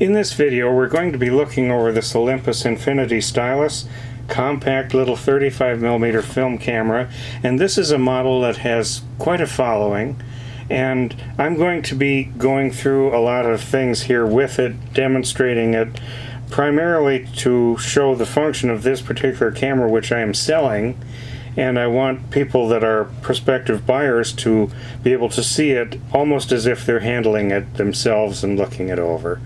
In this video, we're going to be looking over this Olympus Infinity Stylus, compact little 35mm film camera, and this is a model that has quite a following, and I'm going to be going through a lot of things here with it, demonstrating it, primarily to show the function of this particular camera which I am selling, and I want people that are prospective buyers to be able to see it almost as if they're handling it themselves and looking it over.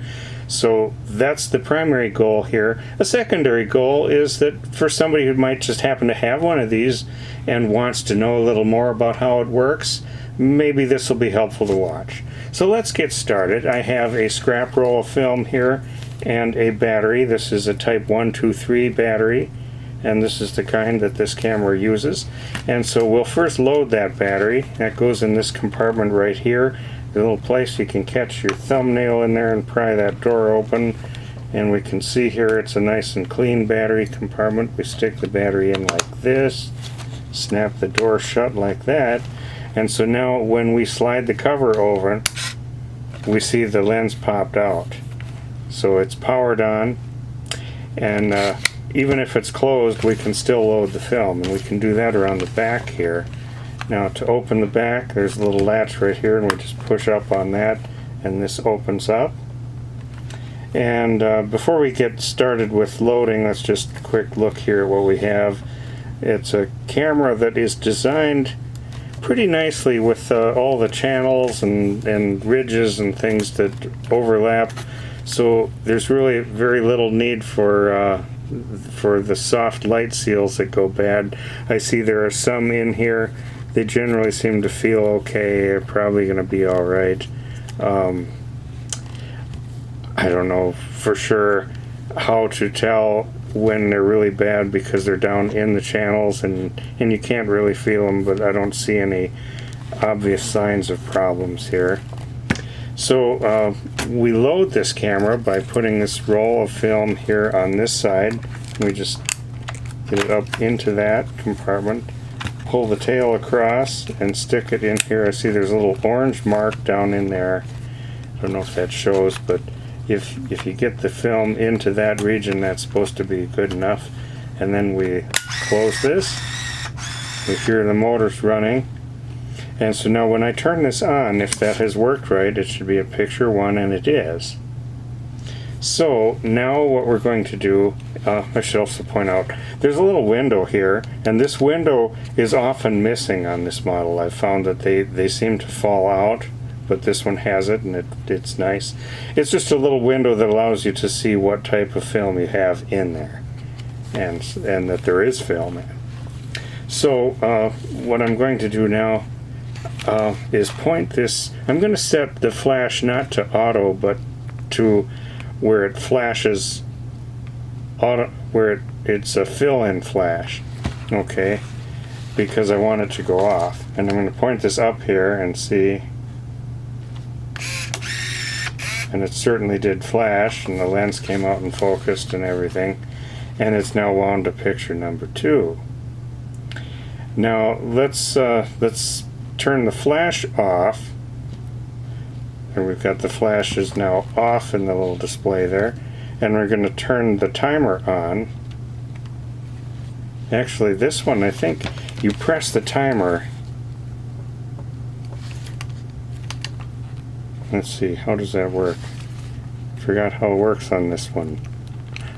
So that's the primary goal here. A secondary goal is that for somebody who might just happen to have one of these and wants to know a little more about how it works, maybe this will be helpful to watch. So let's get started. I have a scrap roll of film here and a battery. This is a type 123 battery, and this is the kind that this camera uses. And so we'll first load that battery. That goes in this compartment right here, the little place you can catch your thumbnail in there and pry that door open. And we can see here it's a nice and clean battery compartment. We stick the battery in like this, snap the door shut like that, and so now when we slide the cover over, we see the lens popped out. So it's powered on, and even if it's closed, we can still load the film, and we can do that around the back here. Now to open the back, there's a little latch right here, and we just push up on that, and this opens up. And before we get started with loading, let's just quick look here at what we have. It's a camera that is designed pretty nicely with all the channels and ridges and things that overlap. So there's really very little need for the soft light seals that go bad. I see there are some in here. They generally seem to feel okay. They're probably going to be all right. I don't know for sure how to tell when they're really bad because they're down in the channels and you can't really feel them, but I don't see any obvious signs of problems here. So we load this camera by putting this roll of film here on this side. We just get it up into that compartment, pull the tail across, and stick it in here. I see there's a little orange mark down in there. I don't know if that shows, but if you get the film into that region, that's supposed to be good enough. And then we close this. We hear the motors running. And so now when I turn this on, if that has worked right, it should be a picture one, and it is. So now what we're going to do, I should also point out, there's a little window here, and this window is often missing on this model. I've found that they seem to fall out, but this one has it, and it's nice. It's just a little window that allows you to see what type of film you have in there, and that there is film in. So what I'm going to do now is point this. I'm going to set the flash not to auto, but to where it flashes auto, where it's a fill-in flash, okay, because I want it to go off. And I'm going to point this up here and see, and it certainly did flash, and the lens came out and focused and everything, and it's now wound to picture number 2. Now let's turn the flash off, and we've got the flashes now off in the little display there, and we're going to turn the timer on. Actually, this one, I think you press the timer. Let's see, how does that work? Forgot how it works on this one.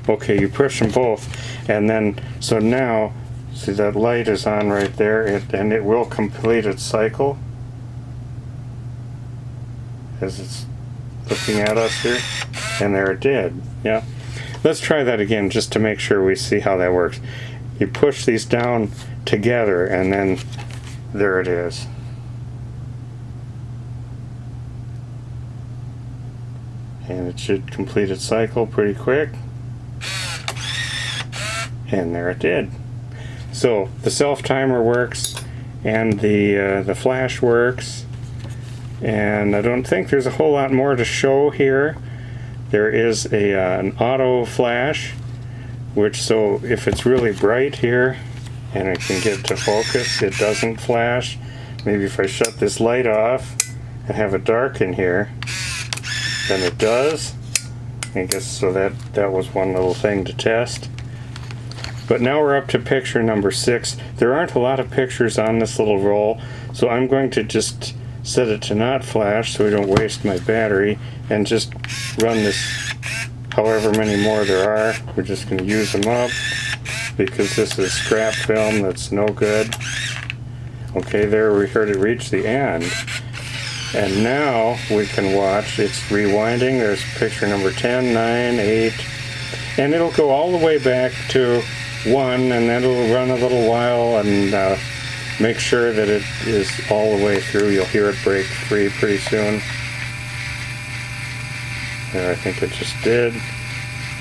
Okay, you push them both, and then so now see that light is on right there, and it will complete its cycle as it's looking at us here, and there it did. Yeah, let's try that again just to make sure we see how that works. You push these down together, and then there it is. And it should complete its cycle pretty quick, and there it did. So the self timer works, and the flash works, and I don't think there's a whole lot more to show here. There is an auto flash, which, so if it's really bright here and I can get to focus, it doesn't flash. Maybe if I shut this light off and have it dark in here, then it does. I guess so that was one little thing to test. But now we're up to picture number 6. There aren't a lot of pictures on this little roll, so I'm going to just set it to not flash so we don't waste my battery, and just run this however many more there are. We're just going to use them up because this is scrap film that's no good. Okay, there we heard it reach the end. And now we can watch, it's rewinding. There's picture number 10, 9, 8, and it'll go all the way back to 1, and then it'll run a little while and make sure that it is all the way through. You'll hear it break free pretty soon. There, I think it just did.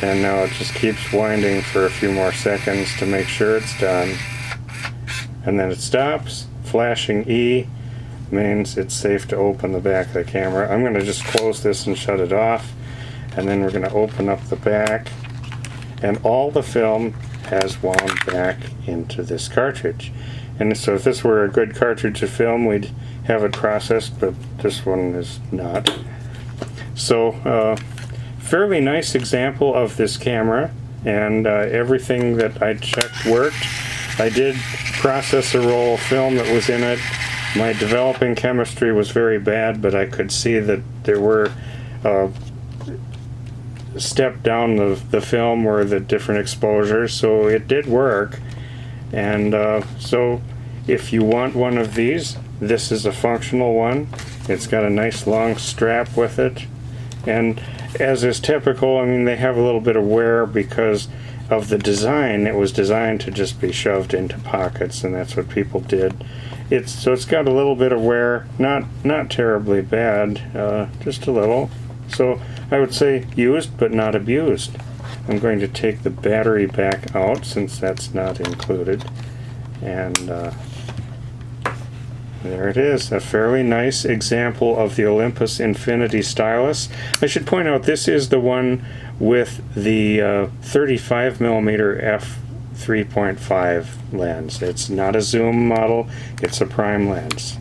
And now it just keeps winding for a few more seconds to make sure it's done. And then it stops. Flashing E means it's safe to open the back of the camera. I'm going to just close this and shut it off. And then we're going to open up the back. And all the film has wound back into this cartridge. And so if this were a good cartridge of film, we'd have it processed, but this one is not. So, fairly nice example of this camera, and everything that I checked worked. I did process a roll of film that was in it. My developing chemistry was very bad, but I could see that there were step down the film were the different exposures, so it did work. And so if you want one of these, this is a functional one. It's got a nice long strap with it, and as is typical, I mean, they have a little bit of wear because of the design. It was designed to just be shoved into pockets, and that's what people did. So it's got a little bit of wear, not terribly bad, just a little. So I would say used but not abused. I'm going to take the battery back out since that's not included, and there it is, a fairly nice example of the Olympus Infinity Stylus. I should point out this is the one with the 35mm f3.5 lens. It's not a zoom model, it's a prime lens.